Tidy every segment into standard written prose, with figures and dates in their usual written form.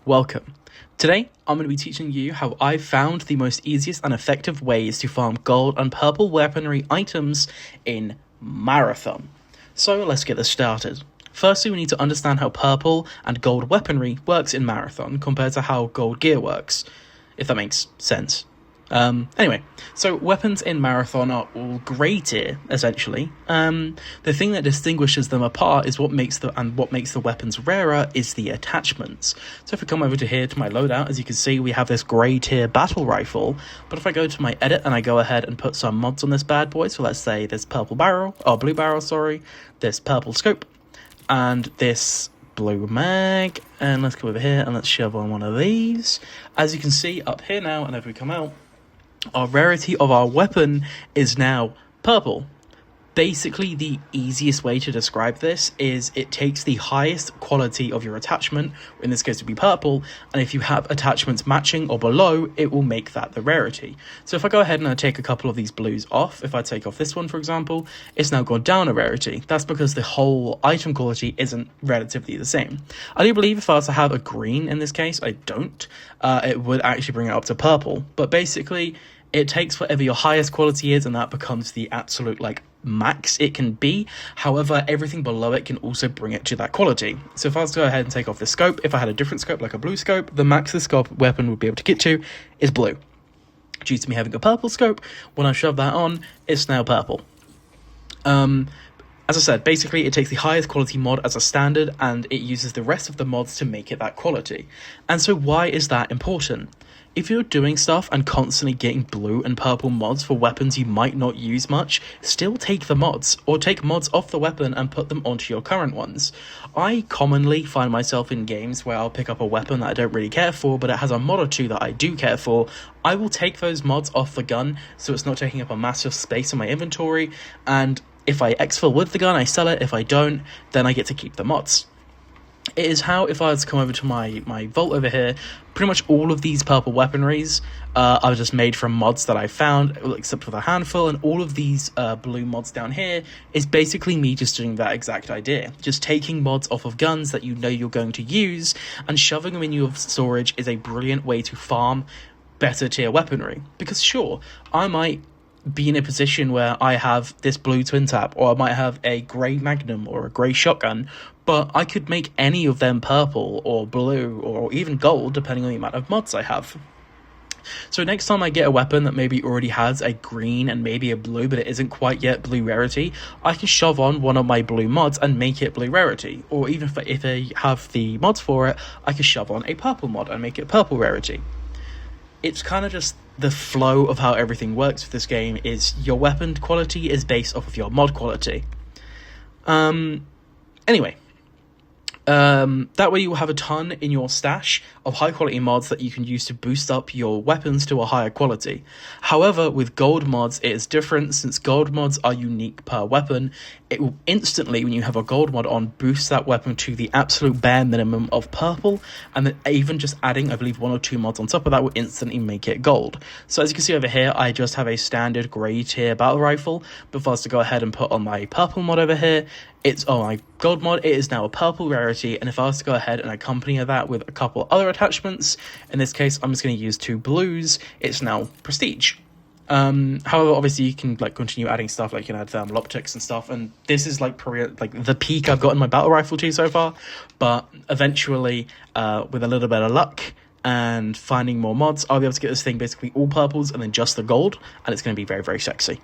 Welcome. Today, I'm going to be teaching you how I've found the most easiest and effective ways to farm gold and purple weaponry items in Marathon. So let's get this started. Firstly, we need to understand how purple and gold weaponry works in Marathon compared to how gold gear works, if that makes sense. Anyway, so weapons in Marathon are all grey tier, essentially. The thing that distinguishes them apart is what makes the weapons rarer is the attachments. So if we come over to here to my loadout, as you can see, we have this grey tier battle rifle. But if I go to my edit and I go ahead and put some mods on this bad boy, so let's say this blue barrel, this purple scope, and this blue mag, and let's go over here and let's shove on one of these. As you can see up here now, and if we come out, our rarity of our weapon is now purple. Basically, the easiest way to describe this is it takes the highest quality of your attachment, in this case to be purple, and if you have attachments matching or below, it will make that the rarity. So if I go ahead and I take a couple of these blues off, if I take off this one, for example, it's now gone down a rarity. That's because the whole item quality isn't relatively the same. I do believe if I was to have a green in this case, I don't, it would actually bring it up to purple. But basically, it takes whatever your highest quality is, and that becomes the absolute, max it can be. However, everything below it can also bring it to that quality. So if I was to go ahead and take off the scope, if I had a different scope, like a blue scope, the max the scope weapon would be able to get to is blue. Due to me having a purple scope, when I shove that on, it's now purple. As I said, basically it takes the highest quality mod as a standard, and it uses the rest of the mods to make it that quality. And so why is that important? If you're doing stuff and constantly getting blue and purple mods for weapons you might not use much, still take the mods, or take mods off the weapon and put them onto your current ones. I commonly find myself in games where I'll pick up a weapon that I don't really care for, but it has a mod or two that I do care for. I will take those mods off the gun, so it's not taking up a massive space in my inventory, and if I exfil with the gun, I sell it. If I don't, then I get to keep the mods. It is how, if I was to come over to my vault over here, pretty much all of these purple weaponries are just made from mods that I found, except for the handful, and all of these blue mods down here is basically me just doing that exact idea. Just taking mods off of guns that you know you're going to use, and shoving them in your storage is a brilliant way to farm better tier weaponry. Because sure, I might be in a position where I have this blue twin tap, or I might have a grey magnum or a grey shotgun, but I could make any of them purple or blue or even gold depending on the amount of mods I have. So next time I get a weapon that maybe already has a green and maybe a blue, but it isn't quite yet blue rarity, I can shove on one of my blue mods and make it blue rarity. Or even if I have the mods for it, I can shove on a purple mod and make it purple rarity. It's kind of just the flow of how everything works with this game is your weapon quality is based off of your mod quality. Anyway, that way you will have a ton in your stash of high quality mods that you can use to boost up your weapons to a higher quality. However, with gold mods, it is different. Since gold mods are unique per weapon, it will instantly, when you have a gold mod on, boost that weapon to the absolute bare minimum of purple, and then even just adding, I believe, 1 or 2 mods on top of that will instantly make it gold. So as you can see over here, I just have a standard grey tier battle rifle, but if I was to go ahead and put on my purple mod over here, my gold mod, it is now a purple rarity, and if I was to go ahead and accompany that with a couple other attachments, in this case I'm just going to use 2 blues, it's now prestige. However, obviously you can continue adding stuff, you can add thermal optics and stuff, and this is the peak I've got in my battle rifle too so far, but eventually with a little bit of luck and finding more mods, I'll be able to get this thing basically all purples and then just the gold, and it's going to be very, very sexy.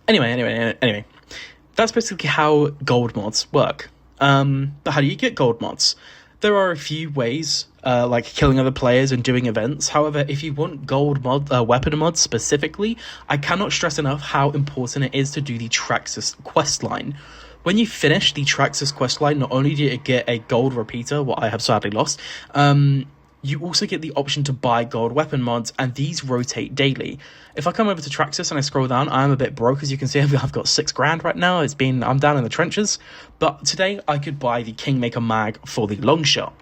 Anyway, that's basically how gold mods work. But how do you get gold mods? There are a few ways, like killing other players and doing events. However, if you want gold weapon mods specifically, I cannot stress enough how important it is to do the Traxxas questline. When you finish the Traxxas questline, not only do you get a gold repeater, what I have sadly lost, you also get the option to buy gold weapon mods, and these rotate daily. If I come over to Traxxas and I scroll down, I'm a bit broke, as you can see. I've got $6,000 right now. I'm down in the trenches, but today I could buy the Kingmaker mag for the long shot.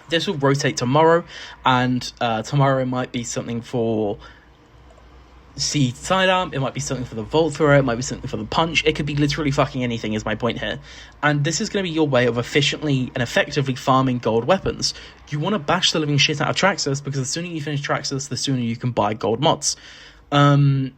This will rotate tomorrow, and tomorrow might be something for see sidearm, it might be something for the vault thrower, it might be something for the punch, it could be literally fucking anything is my point here. And this is going to be your way of efficiently and effectively farming gold weapons. You want to bash the living shit out of Traxxas, because the sooner you finish Traxxas, the sooner you can buy gold mods. And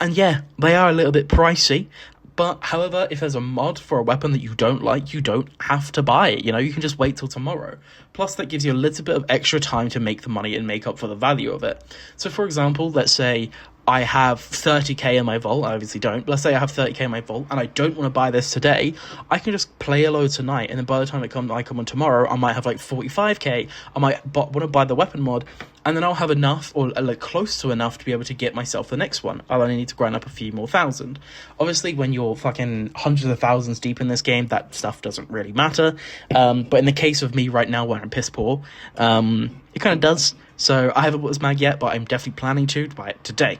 yeah, they are a little bit pricey, but however, if there's a mod for a weapon that you don't like, you don't have to buy it, you can just wait till tomorrow. Plus, that gives you a little bit of extra time to make the money and make up for the value of it. So, for example, let's say I have 30k in my vault. I obviously don't. Let's say I have 30k in my vault and I don't want to buy this today. I can just play a load tonight, and then by the time I come on tomorrow, I might have like 45k. I might want to buy the weapon mod, and then I'll have enough, or like close to enough, to be able to get myself the next one. I'll only need to grind up a few more thousand. Obviously, when you're fucking hundreds of thousands deep in this game, that stuff doesn't really matter. But in the case of me right now, where I'm piss poor, it kind of does. So I haven't bought this mag yet, but I'm definitely planning to buy it today.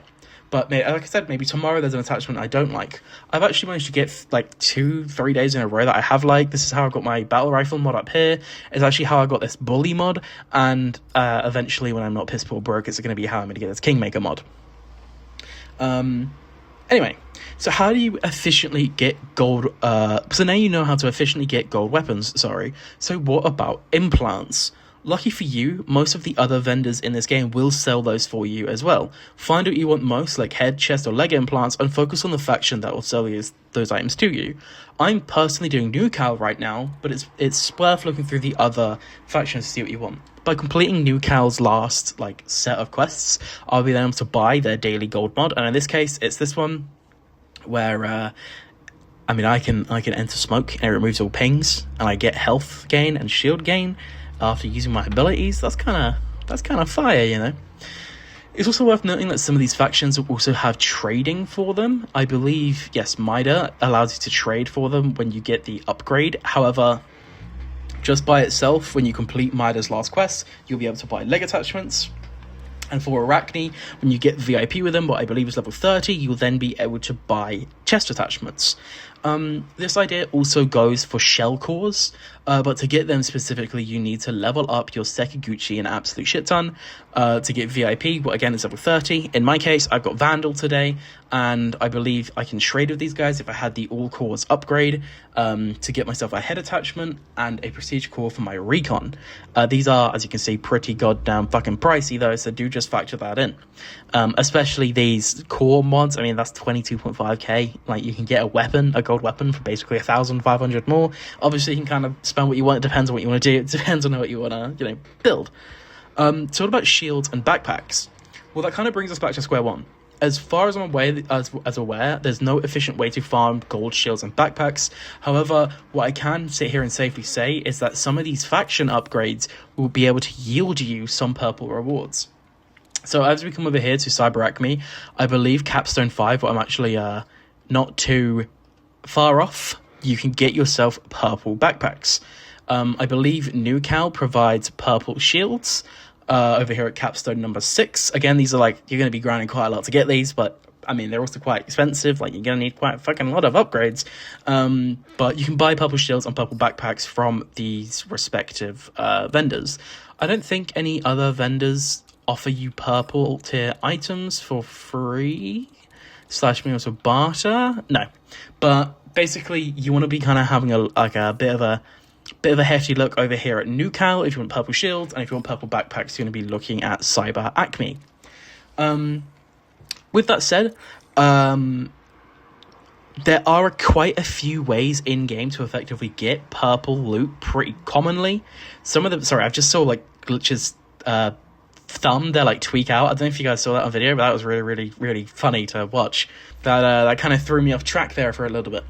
But like I said, maybe tomorrow there's an attachment I don't like. I've actually managed to get like 2-3 days in a row that I have liked. This is how I got my battle rifle mod up here. It's actually how I got this bully mod. And eventually, when I'm not piss poor broke, it's going to be how I'm going to get this Kingmaker mod. Anyway, so how do you efficiently get gold? So now you know how to efficiently get gold weapons, sorry. So what about implants? Lucky for you, most of the other vendors in this game will sell those for you as well. Find what you want most, like head, chest, or leg implants, and focus on the faction that will sell those items to you. I'm personally doing NuCal right now, but it's worth looking through the other factions to see what you want. By completing NuCal's last set of quests, I'll be able to buy their daily gold mod, and in this case, it's this one, where I can enter smoke and it removes all pings, and I get health gain and shield gain after using my abilities. That's kind of fire, It's also worth noting that some of these factions will also have trading for them. I believe, yes, Mida allows you to trade for them when you get the upgrade. However, just by itself, when you complete Mida's last quest, you'll be able to buy leg attachments. And for Arachne, when you get VIP with them, what I believe is level 30, you'll then be able to buy chest attachments. This idea also goes for shell cores, but to get them specifically, you need to level up your Sekiguchi an absolute shit ton to get VIP, but again, it's level 30. In my case, I've got Vandal today, and I believe I can trade with these guys if I had the all cores upgrade to get myself a head attachment and a prestige core for my recon. These are, as you can see, pretty goddamn fucking pricey though, so do just factor that in. Especially these core mods. I mean, that's 22.5k. Like, you can get a gold weapon for basically 1,500 more. Obviously, you can kind of spend what you want. It depends on what you want to do. It depends on what you want to, build. So what about shields and backpacks? Well, that kind of brings us back to square one. As far as I'm aware, there's no efficient way to farm gold shields and backpacks. However, what I can sit here and safely say is that some of these faction upgrades will be able to yield you some purple rewards. So as we come over here to Cyber Acme, I believe Capstone 5, what I'm actually not too far off, you can get yourself purple backpacks. I believe NuCal provides purple shields. Over here at Capstone number 6. Again, these are you're going to be grinding quite a lot to get these, but I mean, they're also quite expensive. You're going to need quite a fucking lot of upgrades. But you can buy purple shields and purple backpacks from these respective vendors. I don't think any other vendors offer you purple tier items for free / maybe also barter. No, but basically you want to be kind of having a bit of a hefty look over here at NuCal if you want purple shields, and if you want purple backpacks, you're going to be looking at Cyber Acme. With that said, there are quite a few ways in game to effectively get purple loot pretty commonly. Some of them, sorry, I've just saw glitches thumb there tweak out. I don't know if you guys saw that on video, but that was really, really, really funny to watch. That kind of threw me off track there for a little bit.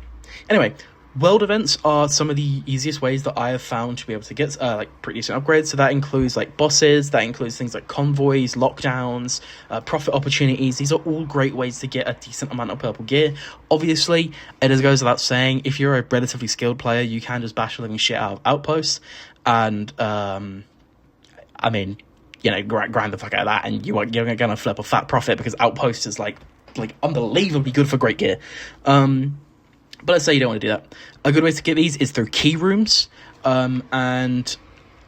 Anyway, world events are some of the easiest ways that I have found to be able to get pretty decent upgrades. So that includes bosses, that includes things like convoys, lockdowns, profit opportunities. These are all great ways to get a decent amount of purple gear. Obviously, it goes without saying, if you're a relatively skilled player, you can just bash the living shit out of outposts, and grind the fuck out of that, and you're gonna flip a fat profit because outpost is unbelievably good for great gear. But let's say you don't want to do that. A good way to get these is through key rooms. And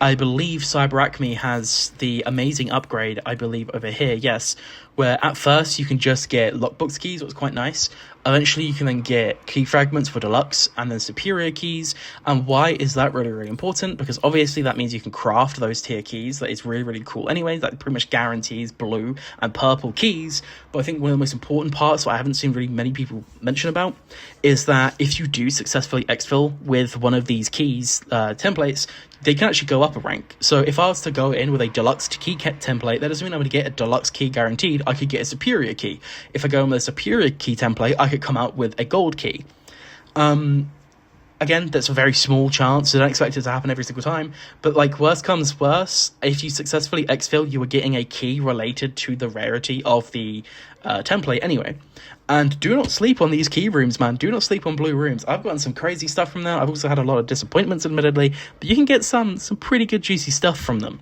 I believe Cyber Acme has the amazing upgrade, I believe, over here, yes, where at first you can just get lockbox keys, which was quite nice. Eventually you can then get key fragments for deluxe and then superior keys. And why is that really, really important? Because obviously that means you can craft those tier keys. That is really, really cool anyway. That pretty much guarantees blue and purple keys. But I think one of the most important parts, what I haven't seen really many people mention about, is that if you do successfully exfil with one of these keys templates, they can actually go up a rank. So if I was to go in with a deluxe key template, that doesn't mean I'm going to get a deluxe key guaranteed. I could get a superior key. If I go in with a superior key template, I could come out with a gold key. Again, that's a very small chance. I don't expect it to happen every single time. But like, worst comes worse, if you successfully exfil, you are getting a key related to the rarity of the template anyway. And do not sleep on these key rooms, man. Do not sleep on blue rooms. I've gotten some crazy stuff from them. I've also had a lot of disappointments, admittedly. But you can get some pretty good juicy stuff from them.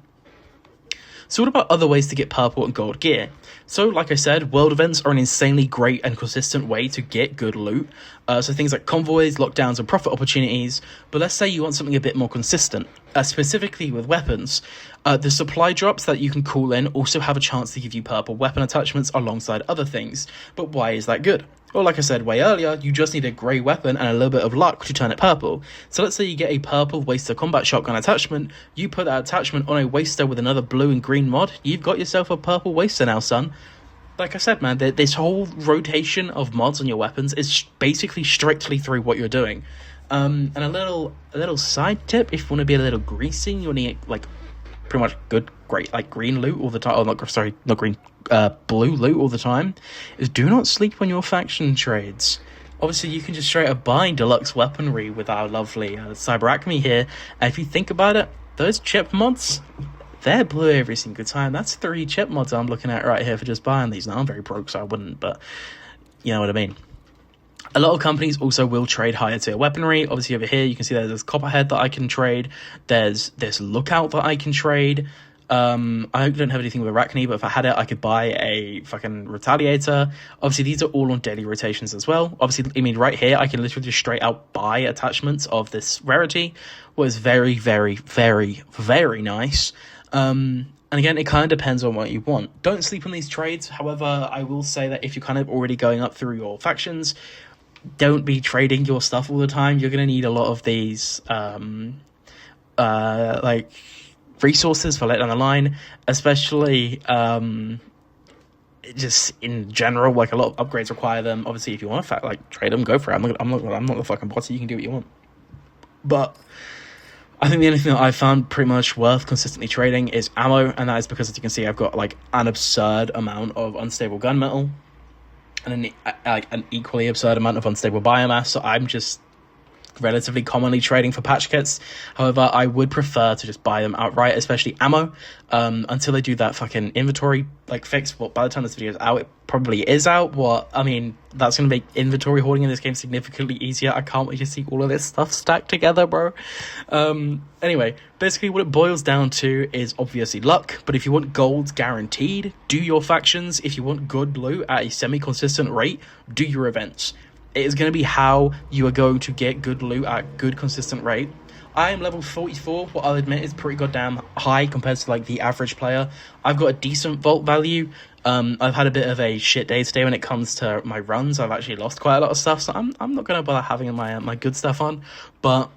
So what about other ways to get purple and gold gear? So like I said, world events are an insanely great and consistent way to get good loot. So things like convoys, lockdowns, and profit opportunities. But let's say you want something a bit more consistent, specifically with weapons. The supply drops that you can call in also have a chance to give you purple weapon attachments alongside other things. But why is that good? Well, like I said way earlier, you just need a grey weapon and a little bit of luck to turn it purple. So let's say you get a purple Waster combat shotgun attachment, you put that attachment on a Waster with another blue and green mod, you've got yourself a purple Waster now, son. Like I said, man, this whole rotation of mods on your weapons is basically strictly through what you're doing. And a little side tip, if you want to be a little greasy, you want to get, like, pretty much good, great, like, green loot all the time, not green, blue loot all the time, is do not sleep on your faction trades. Obviously, you can just straight up buy deluxe weaponry with our lovely Cyber Acme here, and if you think about it, those chip mods, they're blue every single time. That's 3 chip mods I'm looking at right here for just buying these. Now, I'm very broke, so I wouldn't, but you know what I mean. A lot of companies also will trade higher tier weaponry. Obviously, over here, you can see there's Copperhead that I can trade. There's this Lookout that I can trade. I don't have anything with Arachne, but if I had it, I could buy a fucking Retaliator. Obviously, these are all on daily rotations as well. Obviously, I mean, right here, I can literally just straight out buy attachments of this rarity, what is very, very, very, very nice. And again, it kind of depends on what you want. Don't sleep on these trades. However, I will say that if you're kind of already going up through your factions, don't be trading your stuff all the time. You're going to need a lot of these, like, resources for later down the line, especially just in general. Like, a lot of upgrades require them. Obviously, if you want to trade them, go for it. I'm not the fucking boss. You can do what you want. But I think the only thing that I've found pretty much worth consistently trading is ammo, and that is because, as you can see, I've got like an absurd amount of unstable gunmetal and an equally absurd amount of unstable biomass. So I'm just relatively commonly trading for patch kits. However, I would prefer to just buy them outright, especially ammo, until they do that fucking inventory fix. Well, by the time this video is out, it probably is out. I mean, that's going to make inventory hoarding in this game significantly easier. I can't wait to see all of this stuff stacked together, bro. Anyway, basically what it boils down to is obviously luck, but if you want gold guaranteed, do your factions. If you want good loot at a semi-consistent rate, do your events. It is going to be how you are going to get good loot at good consistent rate. I am level 44, what I'll admit is pretty goddamn high compared to like the average player. I've got a decent vault value. I've had a bit of a shit day today when it comes to my runs. I've actually lost quite a lot of stuff, so I'm not going to bother having my good stuff on. But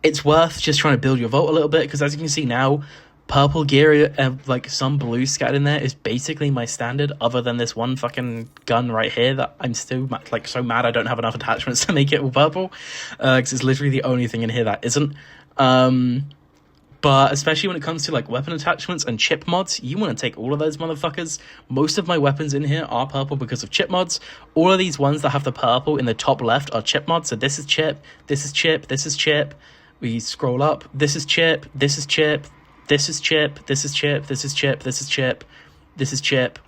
it's worth just trying to build your vault a little bit, because as you can see now, purple gear and like some blue scattered in there is basically my standard, other than this one fucking gun right here that I'm still like so mad I don't have enough attachments to make it all purple, because it's literally the only thing in here that isn't. But especially when it comes to like weapon attachments and chip mods, you want to take all of those motherfuckers. Most of my weapons in here are purple because of chip mods. All of these ones that have the purple in the top left are chip mods. So this is chip, this is chip, this is chip. We scroll up, this is chip, this is chip, this is chip, this is chip, this is chip, this is chip, this is chip.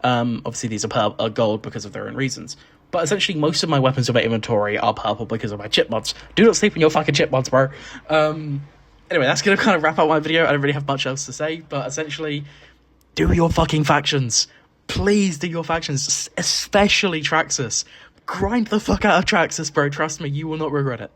Obviously these are gold because of their own reasons. But essentially most of my weapons in my inventory are purple because of my chip mods. Do not sleep on your fucking chip mods, bro. Anyway, that's going to kind of wrap up my video. I don't really have much else to say, but essentially, do your fucking factions. Please do your factions, especially Traxxas. Grind the fuck out of Traxxas, bro. Trust me, you will not regret it.